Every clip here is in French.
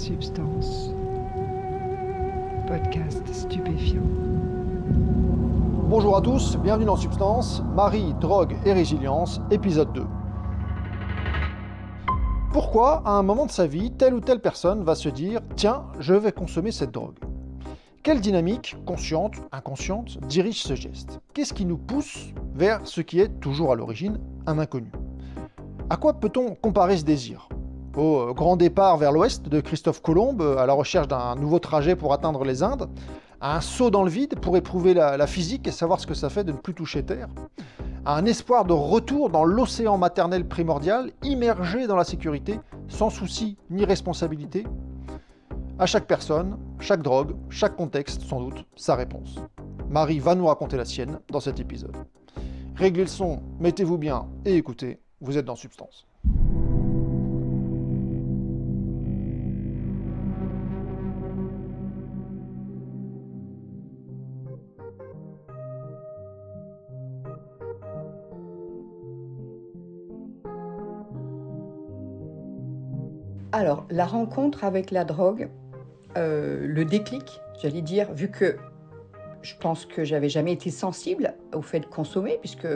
Substance. Podcast stupéfiant. Bonjour à tous, bienvenue dans Substance, Marie, drogue et résilience, épisode 2. Pourquoi, à un moment de sa vie, telle ou telle personne va se dire « Tiens, je vais consommer cette drogue ». Quelle dynamique, consciente, inconsciente, dirige ce geste? Qu'est-ce qui nous pousse vers ce qui est toujours à l'origine un inconnu? À quoi peut-on comparer ce désir? Au grand départ vers l'ouest de Christophe Colomb, à la recherche d'un nouveau trajet pour atteindre les Indes, à un saut dans le vide pour éprouver la physique et savoir ce que ça fait de ne plus toucher terre, à un espoir de retour dans l'océan maternel primordial, immergé dans la sécurité, sans souci ni responsabilité. À chaque personne, chaque drogue, chaque contexte, sans doute, sa réponse. Marie va nous raconter la sienne dans cet épisode. Réglez le son, mettez-vous bien et écoutez, vous êtes dans Substance. Alors, la rencontre avec la drogue, le déclic, j'allais dire, vu que je pense que j'avais jamais été sensible au fait de consommer, puisque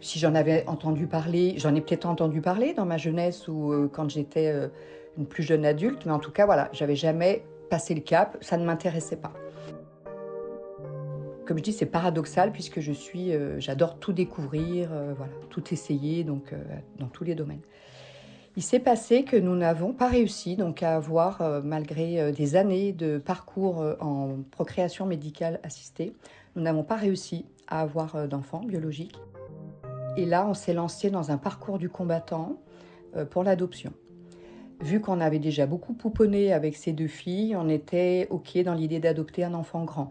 si j'en avais entendu parler, j'en ai peut-être entendu parler dans ma jeunesse ou quand j'étais une plus jeune adulte, mais en tout cas, voilà, j'avais jamais passé le cap, ça ne m'intéressait pas. Comme je dis, c'est paradoxal puisque j'adore tout découvrir, voilà, tout essayer, donc dans tous les domaines. Il s'est passé que nous n'avons pas réussi donc, à avoir, malgré des années de parcours en procréation médicale assistée, nous n'avons pas réussi à avoir d'enfants biologiques. Et là, on s'est lancé dans un parcours du combattant pour l'adoption. Vu qu'on avait déjà beaucoup pouponné avec ces deux filles, on était OK dans l'idée d'adopter un enfant grand.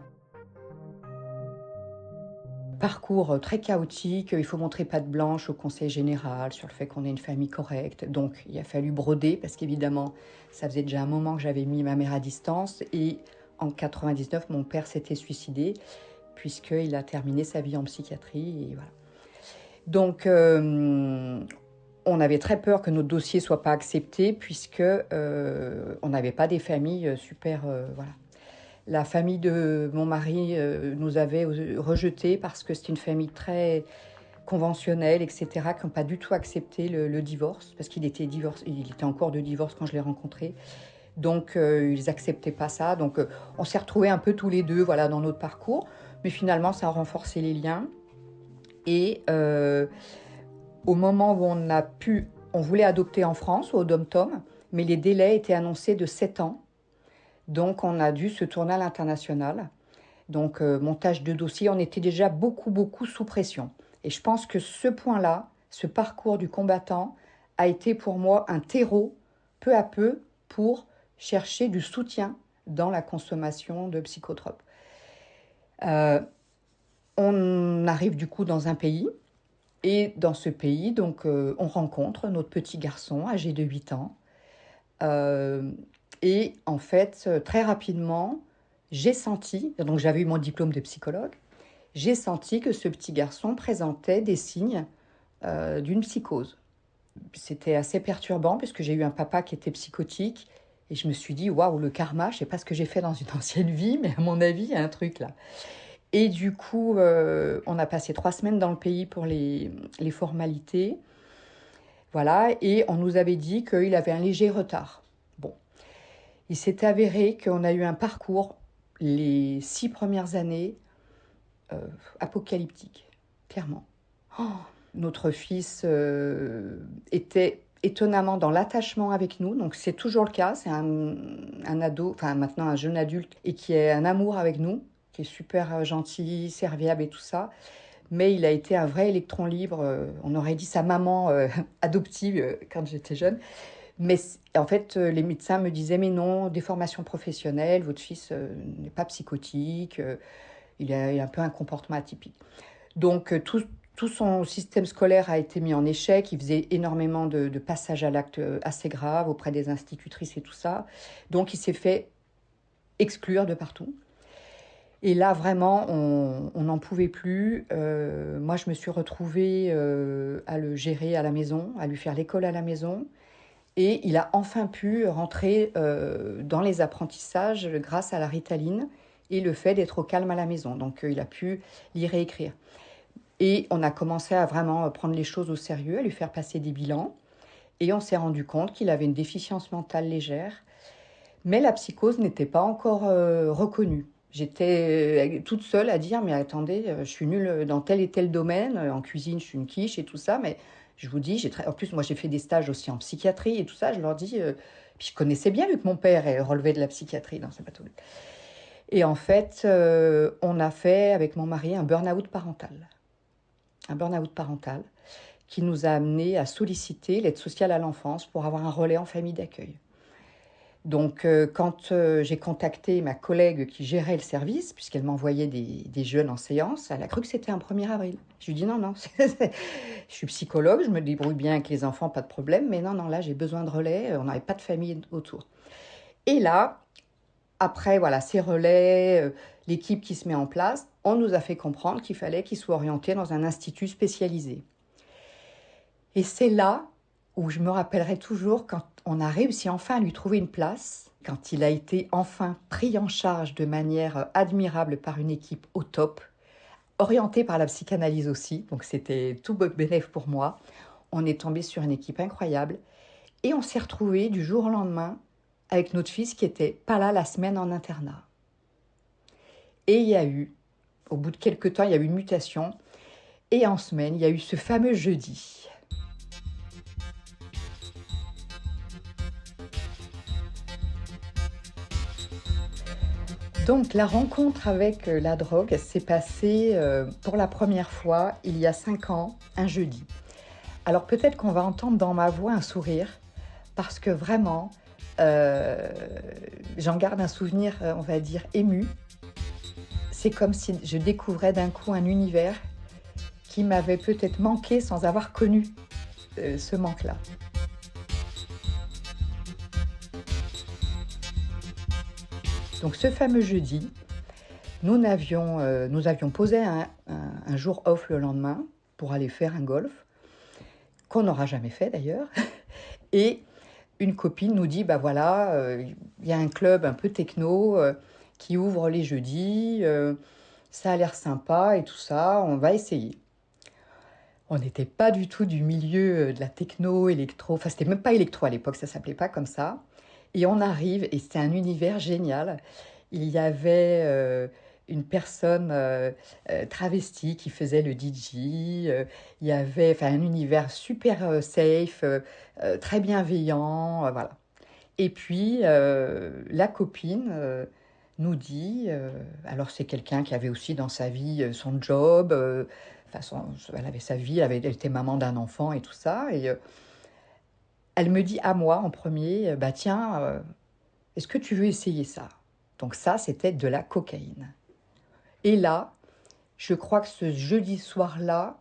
Parcours très chaotique, il faut montrer patte blanche au conseil général sur le fait qu'on ait une famille correcte. Donc il a fallu broder parce qu'évidemment, ça faisait déjà un moment que j'avais mis ma mère à distance. Et en 99, mon père s'était suicidé puisqu'il a terminé sa vie en psychiatrie. Et voilà. Donc on avait très peur que notre dossier ne soit pas accepté puisque on n'avait pas des familles super... voilà. La famille de mon mari nous avait rejetés parce que c'est une famille très conventionnelle, etc., qui n'ont pas du tout accepté le divorce, parce qu'il était en cours de divorce quand je l'ai rencontré. Donc, ils n'acceptaient pas ça. Donc, on s'est retrouvés un peu tous les deux voilà, dans notre parcours. Mais finalement, ça a renforcé les liens. Et au moment où on voulait adopter en France, au Dom-Tom, mais les délais étaient annoncés de 7 ans. Donc, on a dû se tourner à l'international. Donc, montage de dossier, on était déjà beaucoup sous pression. Et je pense que ce point-là, ce parcours du combattant, a été pour moi un terreau, peu à peu, pour chercher du soutien dans la consommation de psychotropes. On arrive du coup dans un pays, et dans ce pays, donc, on rencontre notre petit garçon âgé de 8 ans. Et en fait, très rapidement, j'ai senti, donc j'avais eu mon diplôme de psychologue, j'ai senti que ce petit garçon présentait des signes d'une psychose. C'était assez perturbant puisque j'ai eu un papa qui était psychotique et je me suis dit, waouh, le karma, je ne sais pas ce que j'ai fait dans une ancienne vie, mais à mon avis, il y a un truc là. Et du coup, on a passé 3 semaines dans le pays pour les formalités. Voilà, et on nous avait dit qu'il avait un léger retard. Bon. Il s'est avéré qu'on a eu un parcours, les 6 premières années, apocalyptique, clairement. Notre fils était étonnamment dans l'attachement avec nous, donc c'est toujours le cas, c'est un ado, enfin maintenant un jeune adulte, et qui est un amour avec nous, qui est super gentil, serviable et tout ça, mais il a été un vrai électron libre, on aurait dit sa maman adoptive quand j'étais jeune. Mais en fait, les médecins me disaient, mais non, déformation professionnelle, votre fils n'est pas psychotique, il a un peu un comportement atypique. Donc, tout son système scolaire a été mis en échec, il faisait énormément de passages à l'acte assez graves auprès des institutrices et tout ça. Donc, il s'est fait exclure de partout. Et là, vraiment, on n'en pouvait plus. Moi, je me suis retrouvée à le gérer à la maison, à lui faire l'école à la maison. Et il a enfin pu rentrer dans les apprentissages grâce à la Ritaline et le fait d'être au calme à la maison. Donc il a pu lire et écrire. Et on a commencé à vraiment prendre les choses au sérieux, à lui faire passer des bilans. Et on s'est rendu compte qu'il avait une déficience mentale légère. Mais la psychose n'était pas encore reconnue. J'étais toute seule à dire, mais attendez, je suis nulle dans tel et tel domaine. En cuisine, je suis une quiche et tout ça. Mais je vous dis, en plus, moi, j'ai fait des stages aussi en psychiatrie et tout ça. Je leur dis, puis je connaissais bien, vu que mon père est relevé de la psychiatrie. Non, c'est pas tout. Et en fait, on a fait, avec mon mari, un burn-out parental. Un burn-out parental qui nous a amené à solliciter l'aide sociale à l'enfance pour avoir un relais en famille d'accueil. Donc, quand j'ai contacté ma collègue qui gérait le service, puisqu'elle m'envoyait des jeunes en séance, elle a cru que c'était un 1er avril. Je lui ai dit non, je suis psychologue, je me débrouille bien avec les enfants, pas de problème, mais non, là, j'ai besoin de relais, on n'avait pas de famille autour. Et là, après, voilà, ces relais, l'équipe qui se met en place, on nous a fait comprendre qu'il fallait qu'il soit orienté dans un institut spécialisé. Et c'est là où je me rappellerai toujours quand on a réussi enfin à lui trouver une place, quand il a été enfin pris en charge de manière admirable par une équipe au top, orientée par la psychanalyse aussi, donc c'était tout bénéf pour moi. On est tombé sur une équipe incroyable et on s'est retrouvés du jour au lendemain avec notre fils qui était pas là la semaine en internat. Et il y a eu, au bout de quelques temps, il y a eu une mutation et en semaine, il y a eu ce fameux jeudi. Donc la rencontre avec la drogue s'est passée pour la première fois il y a 5 ans, un jeudi. Alors peut-être qu'on va entendre dans ma voix un sourire, parce que vraiment, j'en garde un souvenir, on va dire, ému. C'est comme si je découvrais d'un coup un univers qui m'avait peut-être manqué sans avoir connu ce manque-là. Donc ce fameux jeudi, nous avions posé un jour off le lendemain pour aller faire un golf, qu'on n'aura jamais fait d'ailleurs. Et une copine nous dit, bah voilà, y a un club un peu techno qui ouvre les jeudis, ça a l'air sympa et tout ça, on va essayer. On n'était pas du tout du milieu de la techno, électro, enfin c'était même pas électro à l'époque, ça s'appelait pas comme ça. Et on arrive, et c'était un univers génial. Il y avait une personne travestie qui faisait le DJ. Il y avait un univers super safe, très bienveillant, voilà. Et puis, la copine nous dit, alors c'est quelqu'un qui avait aussi dans sa vie son job, elle avait sa vie, elle était maman d'un enfant et tout ça, et elle me dit à moi en premier, bah tiens, est-ce que tu veux essayer ça? Donc ça, c'était de la cocaïne. Et là, je crois que ce jeudi soir-là,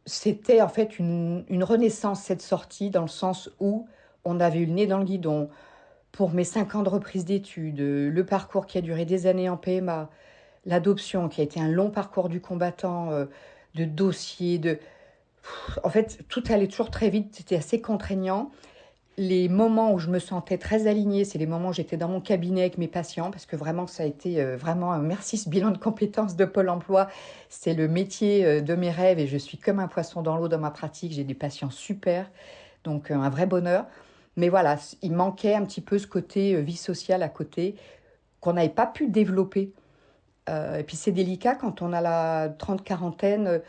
c'était en fait une renaissance, cette sortie, dans le sens où on avait eu le nez dans le guidon pour mes 5 ans de reprise d'études, le parcours qui a duré des années en PMA, l'adoption qui a été un long parcours du combattant, de dossiers, en fait, tout allait toujours très vite, c'était assez contraignant. Les moments où je me sentais très alignée, c'est les moments où j'étais dans mon cabinet avec mes patients, parce que vraiment, ça a été vraiment un merci, ce bilan de compétences de Pôle emploi. C'est le métier de mes rêves et je suis comme un poisson dans l'eau dans ma pratique. J'ai des patients super, donc un vrai bonheur. Mais voilà, il manquait un petit peu ce côté vie sociale à côté qu'on n'avait pas pu développer. Et puis c'est délicat quand on a la 30-quarantaine,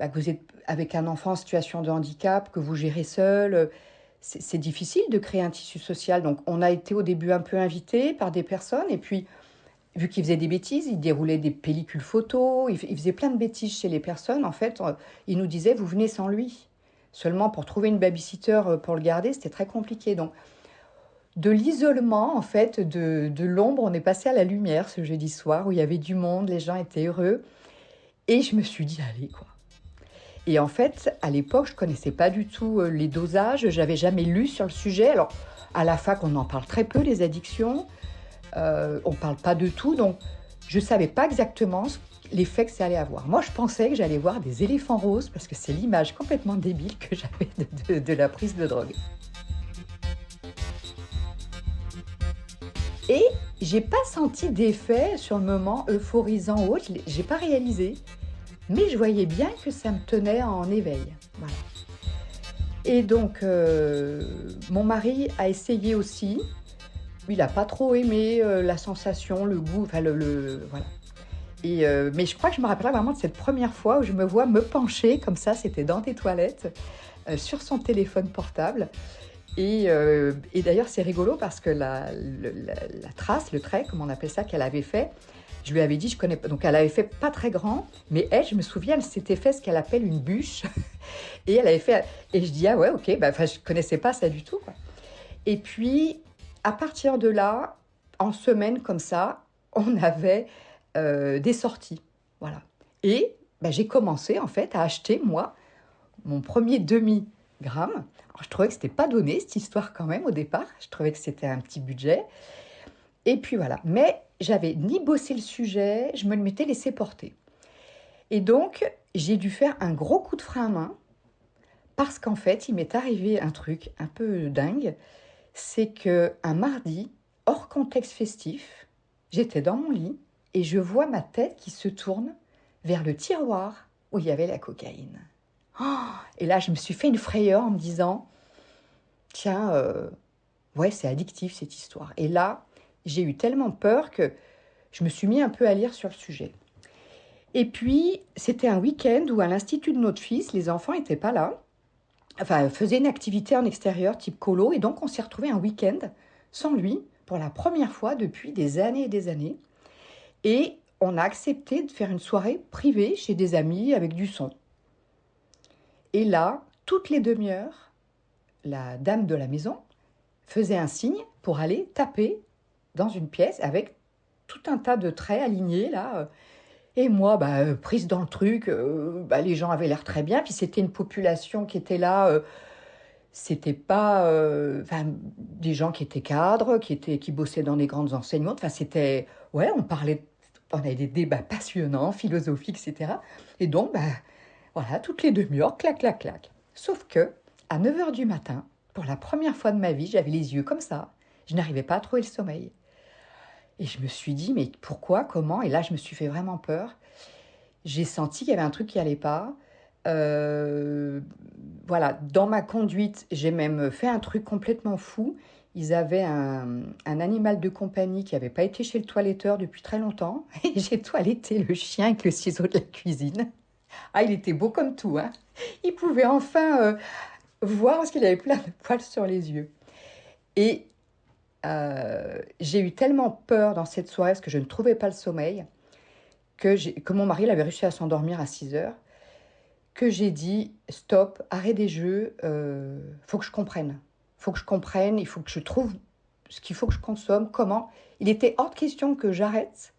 que vous êtes avec un enfant en situation de handicap, que vous gérez seul. C'est difficile de créer un tissu social. Donc, on a été au début un peu invités par des personnes. Et puis, vu qu'ils faisaient des bêtises, ils déroulaient des pellicules photos, ils faisaient plein de bêtises chez les personnes. En fait, ils nous disaient, vous venez sans lui. Seulement, pour trouver une babysitter pour le garder, c'était très compliqué. Donc, de l'isolement, en fait, de l'ombre, on est passé à la lumière ce jeudi soir, où il y avait du monde, les gens étaient heureux. Et je me suis dit, allez, quoi. Et en fait, à l'époque, je ne connaissais pas du tout les dosages, je n'avais jamais lu sur le sujet. Alors, à la fac, on en parle très peu, les addictions, on ne parle pas de tout, donc je ne savais pas exactement l'effet que ça allait avoir. Moi, je pensais que j'allais voir des éléphants roses parce que c'est l'image complètement débile que j'avais de la prise de drogue. Et j'ai pas senti d'effet sur le moment euphorisant ou autre, j'ai pas réalisé. Mais je voyais bien que ça me tenait en éveil. Voilà. Et donc, mon mari a essayé aussi. Il n'a pas trop aimé la sensation, le goût, enfin voilà. Et, mais je crois que je me rappellerai vraiment de cette première fois où je me vois me pencher comme ça, c'était dans tes toilettes, sur son téléphone portable. Et d'ailleurs, c'est rigolo parce que la trace, le trait, comme on appelle ça, qu'elle avait fait, je lui avais dit, je connais pas. Donc, elle avait fait pas très grand, mais elle, je me souviens, elle s'était fait ce qu'elle appelle une bûche. Et elle avait fait. Et je dis, ah ouais, ok, bah, je connaissais pas ça du tout, quoi. Et puis, à partir de là, en semaine comme ça, on avait des sorties. Voilà. Et bah, j'ai commencé, en fait, à acheter, moi, mon premier demi-gramme. Alors, je trouvais que c'était pas donné, cette histoire, quand même, au départ. Je trouvais que c'était un petit budget. Et puis voilà. Mais j'avais ni bossé le sujet, je me le m'étais laissé porter. Et donc, j'ai dû faire un gros coup de frein à main parce qu'en fait, il m'est arrivé un truc un peu dingue. C'est qu'un mardi, hors contexte festif, j'étais dans mon lit et je vois ma tête qui se tourne vers le tiroir où il y avait la cocaïne. Oh, et là, je me suis fait une frayeur en me disant, tiens, ouais, c'est addictif cette histoire. Et là, j'ai eu tellement peur que je me suis mis un peu à lire sur le sujet. Et puis, c'était un week-end où à l'institut de notre fils, les enfants n'étaient pas là. Enfin, faisaient une activité en extérieur type colo. Et donc, on s'est retrouvés un week-end sans lui pour la première fois depuis des années et des années. Et on a accepté de faire une soirée privée chez des amis avec du son. Et là, toutes les demi-heures, la dame de la maison faisait un signe pour aller taper dans une pièce avec tout un tas de traits alignés, là. Et moi, prise dans le truc, les gens avaient l'air très bien. Puis c'était une population qui était là. C'était pas des gens qui étaient cadres, qui bossaient dans des grandes enseignes. Enfin, c'était... Ouais, on avait des débats passionnants, philosophiques, etc. Et donc, voilà, toutes les demi-heures, clac, clac, clac. Sauf que, à 9h du matin, pour la première fois de ma vie, j'avais les yeux comme ça. Je n'arrivais pas à trouver le sommeil. Et je me suis dit, mais pourquoi, comment? Et là, je me suis fait vraiment peur. J'ai senti qu'il y avait un truc qui n'allait pas. Voilà, dans ma conduite, j'ai même fait un truc complètement fou. Ils avaient un animal de compagnie qui n'avait pas été chez le toiletteur depuis très longtemps. Et j'ai toiletté le chien avec le ciseau de la cuisine. Ah, il était beau comme tout, hein. Il pouvait enfin voir parce qu'il avait plein de poils sur les yeux. Et j'ai eu tellement peur dans cette soirée parce que je ne trouvais pas le sommeil que mon mari il avait réussi à s'endormir à 6h, que j'ai dit stop, arrêt des jeux, faut que je comprenne. Il faut que je trouve ce qu'il faut que je consomme, comment. Il était hors de question que j'arrête,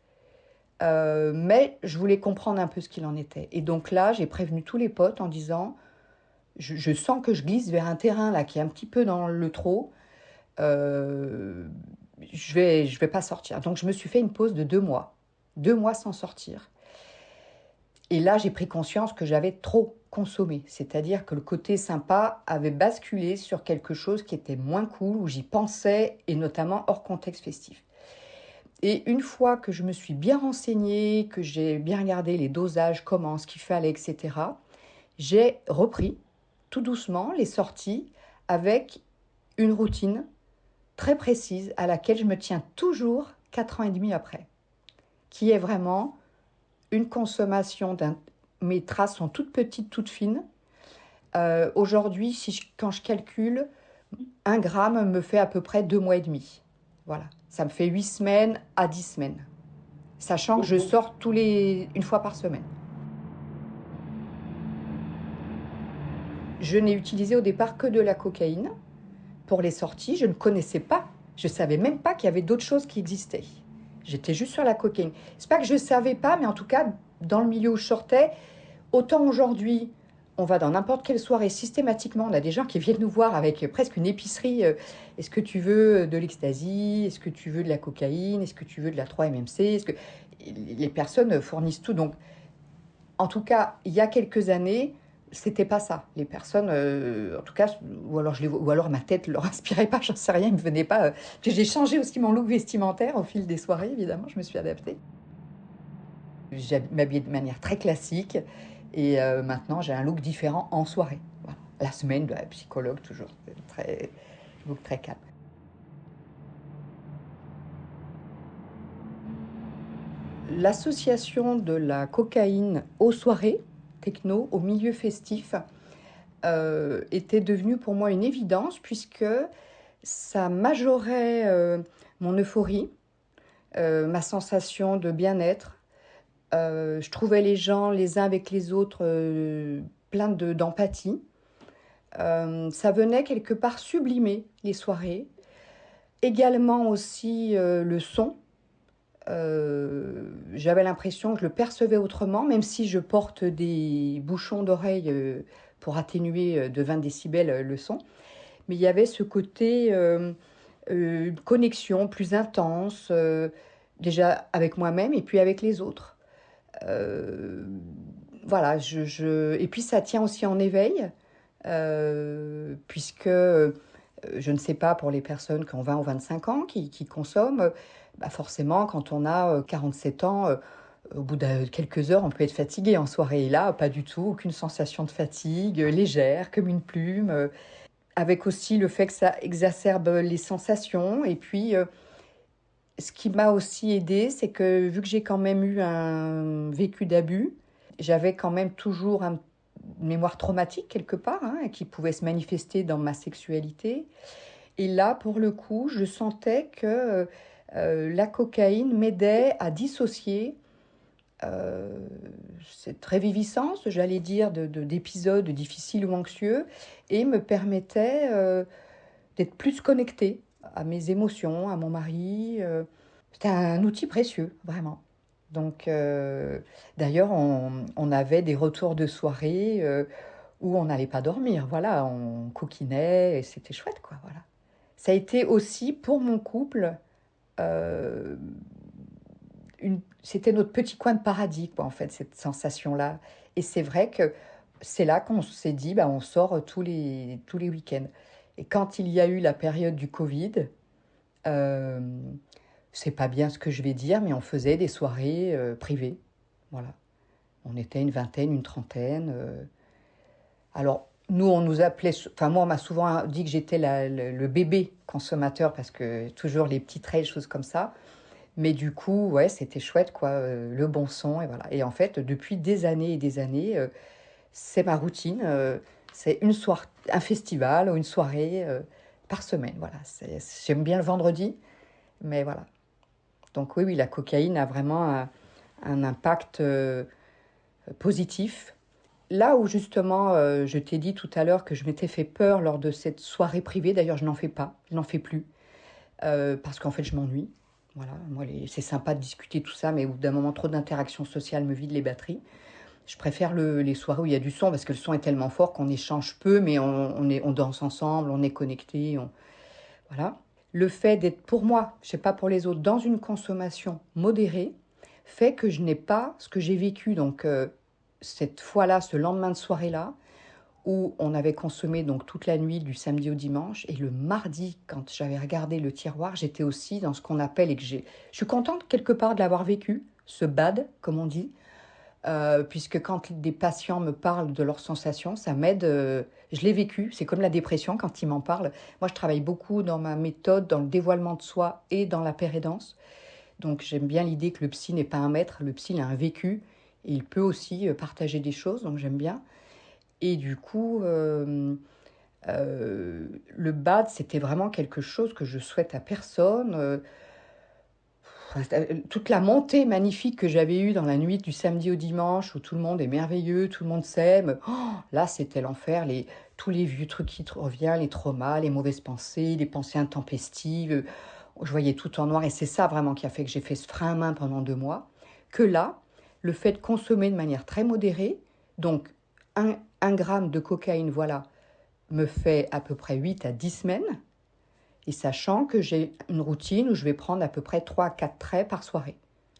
mais je voulais comprendre un peu ce qu'il en était. Et donc là, j'ai prévenu tous les potes en disant, je sens que je glisse vers un terrain là qui est un petit peu dans le trop. Je vais pas sortir. Donc je me suis fait une pause de 2 mois. 2 mois sans sortir. Et là, j'ai pris conscience que j'avais trop consommé. C'est-à-dire que le côté sympa avait basculé sur quelque chose qui était moins cool, où j'y pensais, et notamment hors contexte festif. Et une fois que je me suis bien renseignée, que j'ai bien regardé les dosages, comment, ce qu'il fallait, etc., j'ai repris tout doucement les sorties avec une routine très précise à laquelle je me tiens toujours 4 ans et demi après, qui est vraiment une consommation mes traces sont toutes petites, toutes fines. Aujourd'hui, quand je calcule, 1 gramme me fait à peu près 2 mois et demi. Voilà, ça me fait 8 semaines à 10 semaines, sachant que je sors une fois par semaine. Je n'ai utilisé au départ que de la cocaïne pour les sorties. Je ne connaissais pas, je ne savais même pas qu'il y avait d'autres choses qui existaient. J'étais juste sur la cocaïne. C'est pas que je ne savais pas, mais en tout cas, dans le milieu où je sortais, autant aujourd'hui, on va dans n'importe quelle soirée, systématiquement, on a des gens qui viennent nous voir avec presque une épicerie. Est-ce que tu veux de l'ecstasy? Est-ce que tu veux de la cocaïne? Est-ce que tu veux de la 3-MMC? les personnes fournissent tout. Donc, en tout cas, il y a quelques années, c'était pas ça. Les personnes, en tout cas, ou alors ma tête leur inspirait pas, j'en sais rien, ils me venaient pas. Puis j'ai changé aussi mon look vestimentaire au fil des soirées, évidemment, je me suis adaptée. J'ai m'habillais de manière très classique et maintenant j'ai un look différent en soirée. Voilà. La semaine, de la psychologue toujours, très look très calme. L'association de la cocaïne aux soirées techno, au milieu festif, était devenue pour moi une évidence puisque ça majorait mon euphorie, ma sensation de bien-être. Je trouvais les gens les uns avec les autres pleins d'empathie. Ça venait quelque part sublimer les soirées. Également aussi le son. J'avais l'impression que je le percevais autrement, même si je porte des bouchons d'oreille pour atténuer de 20 décibels le son. Mais il y avait ce côté connexion plus intense, déjà avec moi-même et puis avec les autres. Voilà, et puis ça tient aussi en éveil, puisque je ne sais pas pour les personnes qui ont 20 ou 25 ans, qui consomment, bah forcément quand on a 47 ans, au bout de quelques heures, on peut être fatigué en soirée. Et là, pas du tout, aucune sensation de fatigue, légère comme une plume, avec aussi le fait que ça exacerbe les sensations. Et puis, ce qui m'a aussi aidée, c'est que vu que j'ai quand même eu un vécu d'abus, j'avais quand même toujours une mémoire traumatique quelque part, hein, qui pouvait se manifester dans ma sexualité. Et là, pour le coup, je sentais que la cocaïne m'aidait à dissocier cette réviviscence, j'allais dire, d'épisodes difficiles ou anxieux, et me permettait d'être plus connectée à mes émotions, à mon mari. C'était un outil précieux, vraiment. Donc, d'ailleurs, on avait des retours de soirée où on n'allait pas dormir. Voilà, on coquinait et c'était chouette, quoi. Voilà. Ça a été aussi pour mon couple, euh, c'était notre petit coin de paradis, quoi, en fait, cette sensation-là. Et c'est vrai que c'est là qu'on s'est dit, bah, on sort tous les week-ends. Et quand il y a eu la période du Covid, euh, c'est pas bien ce que je vais dire, mais on faisait des soirées privées. Voilà. On était une vingtaine, une trentaine. Alors, nous, on nous appelait, enfin, moi, on m'a souvent dit que j'étais le bébé consommateur parce que toujours les petits trails, choses comme ça. Mais du coup, ouais, c'était chouette, quoi, le bon son, et voilà. Et en fait, depuis des années et des années, c'est ma routine. C'est un festival ou une soirée par semaine, voilà. J'aime bien le vendredi, mais voilà. Donc oui, la cocaïne a vraiment un impact positif. Là où justement, je t'ai dit tout à l'heure que je m'étais fait peur lors de cette soirée privée, d'ailleurs je n'en fais pas, je n'en fais plus, parce qu'en fait je m'ennuie. Voilà, moi c'est sympa de discuter tout ça, mais au bout d'un moment, trop d'interactions sociales me vide les batteries. Je préfère les soirées où il y a du son, parce que le son est tellement fort qu'on échange peu, mais on danse ensemble, on est connectés. Voilà. Le fait d'être, pour moi, je ne sais pas pour les autres, dans une consommation modérée, fait que je n'ai pas ce que j'ai vécu. Donc, cette fois-là, ce lendemain de soirée-là, où on avait consommé donc toute la nuit du samedi au dimanche, et le mardi, quand j'avais regardé le tiroir, j'étais aussi dans ce qu'on appelle, je suis contente quelque part de l'avoir vécu, ce bad, comme on dit, puisque quand des patients me parlent de leurs sensations, ça m'aide. Je l'ai vécu, c'est comme la dépression quand ils m'en parlent. Moi, je travaille beaucoup dans ma méthode, dans le dévoilement de soi et dans la pérédance. Donc, j'aime bien l'idée que le psy n'est pas un maître, le psy il a un vécu, et il peut aussi partager des choses, donc j'aime bien. Et du coup, le bad, c'était vraiment quelque chose que je souhaite à personne. Toute la montée magnifique que j'avais eue dans la nuit du samedi au dimanche, où tout le monde est merveilleux, tout le monde s'aime, oh, là c'était l'enfer, tous les vieux trucs qui reviennent, les traumas, les mauvaises pensées, les pensées intempestives, je voyais tout en noir, et c'est ça vraiment qui a fait que j'ai fait ce frein à main pendant 2 mois, que là, le fait de consommer de manière très modérée, donc un gramme de cocaïne, voilà, me fait à peu près 8 à 10 semaines, et sachant que j'ai une routine où je vais prendre à peu près 3 à 4 traits par soirée.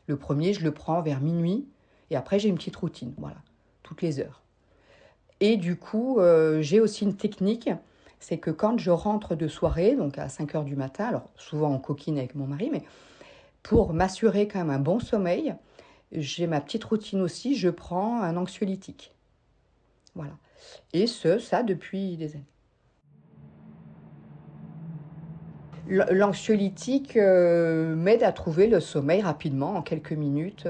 Le premier, je le prends vers minuit, et après j'ai une petite routine, voilà, toutes les heures. Et du coup, j'ai aussi une technique, c'est que quand je rentre de soirée, donc à 5 heures du matin, alors souvent en coquine avec mon mari, mais pour m'assurer quand même un bon sommeil, j'ai ma petite routine aussi, je prends un anxiolytique. Voilà. Et ça depuis des années. L'anxiolytique m'aide à trouver le sommeil rapidement, en quelques minutes.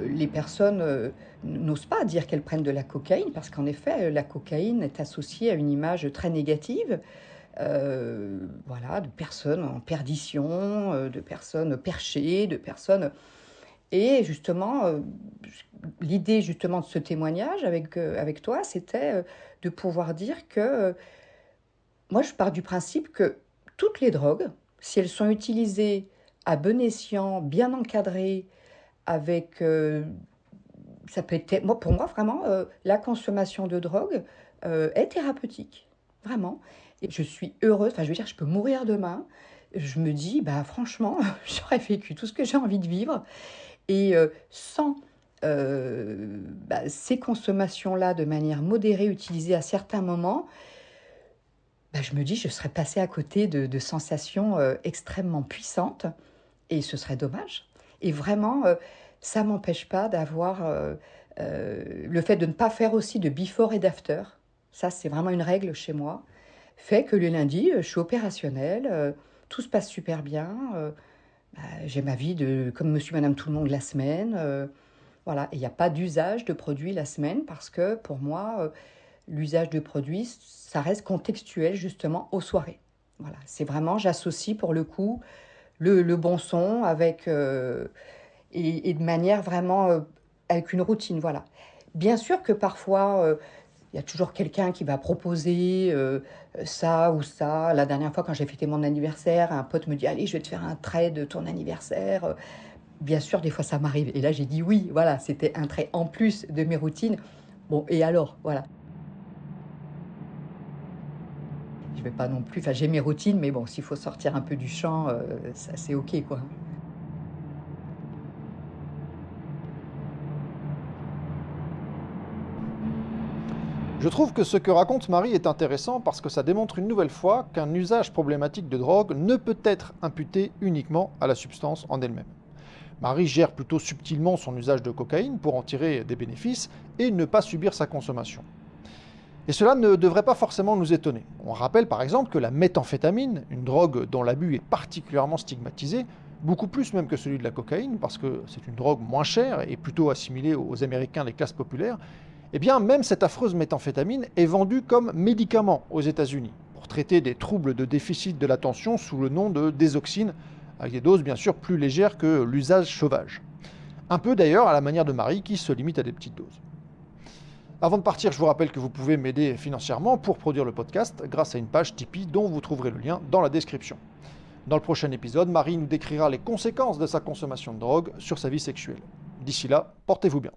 Les personnes n'osent pas dire qu'elles prennent de la cocaïne, parce qu'en effet, la cocaïne est associée à une image très négative, voilà, de personnes en perdition, de personnes perchées, de personnes... Et justement, l'idée justement de ce témoignage avec toi, c'était de pouvoir dire que moi, je pars du principe que toutes les drogues, si elles sont utilisées à bon escient, bien encadrées, avec... ça peut être, pour moi, vraiment, la consommation de drogue est thérapeutique. Vraiment. Et je suis heureuse, enfin, je veux dire, je peux mourir demain. Je me dis, bah, franchement, j'aurais vécu tout ce que j'ai envie de vivre. Et sans ces consommations-là, de manière modérée, utilisées à certains moments, je me dis, je serais passée à côté de sensations extrêmement puissantes, et ce serait dommage. Et vraiment, ça ne m'empêche pas d'avoir le fait de ne pas faire aussi de before et d'after. Ça, c'est vraiment une règle chez moi. Fait que le lundi, je suis opérationnelle, tout se passe super bien. J'ai ma vie comme monsieur, madame, tout le monde la semaine. Voilà. Et il n'y a pas d'usage de produits la semaine, parce que pour moi, l'usage de produits, ça reste contextuel justement aux soirées. Voilà. C'est vraiment, j'associe pour le coup le bon son avec... et de manière vraiment avec une routine, voilà. Bien sûr que parfois, il y a toujours quelqu'un qui va proposer ça ou ça. La dernière fois, quand j'ai fêté mon anniversaire, un pote me dit « Allez, je vais te faire un trait de ton anniversaire. » Bien sûr, des fois, ça m'arrive. Et là, j'ai dit oui, voilà, c'était un trait en plus de mes routines. Bon, et alors, voilà. Je vais pas non plus... Enfin, j'ai mes routines, mais bon, s'il faut sortir un peu du champ, ça, c'est OK, quoi. Je trouve que ce que raconte Marie est intéressant parce que ça démontre une nouvelle fois qu'un usage problématique de drogue ne peut être imputé uniquement à la substance en elle-même. Marie gère plutôt subtilement son usage de cocaïne pour en tirer des bénéfices et ne pas subir sa consommation. Et cela ne devrait pas forcément nous étonner. On rappelle par exemple que la méthamphétamine, une drogue dont l'abus est particulièrement stigmatisé, beaucoup plus même que celui de la cocaïne, parce que c'est une drogue moins chère et plutôt assimilée aux Américains des classes populaires, eh bien même cette affreuse méthamphétamine est vendue comme médicament aux États-Unis, pour traiter des troubles de déficit de l'attention sous le nom de désoxine, avec des doses bien sûr plus légères que l'usage sauvage. Un peu d'ailleurs à la manière de Marie qui se limite à des petites doses. Avant de partir, je vous rappelle que vous pouvez m'aider financièrement pour produire le podcast grâce à une page Tipeee dont vous trouverez le lien dans la description. Dans le prochain épisode, Marie nous décrira les conséquences de sa consommation de drogue sur sa vie sexuelle. D'ici là, portez-vous bien.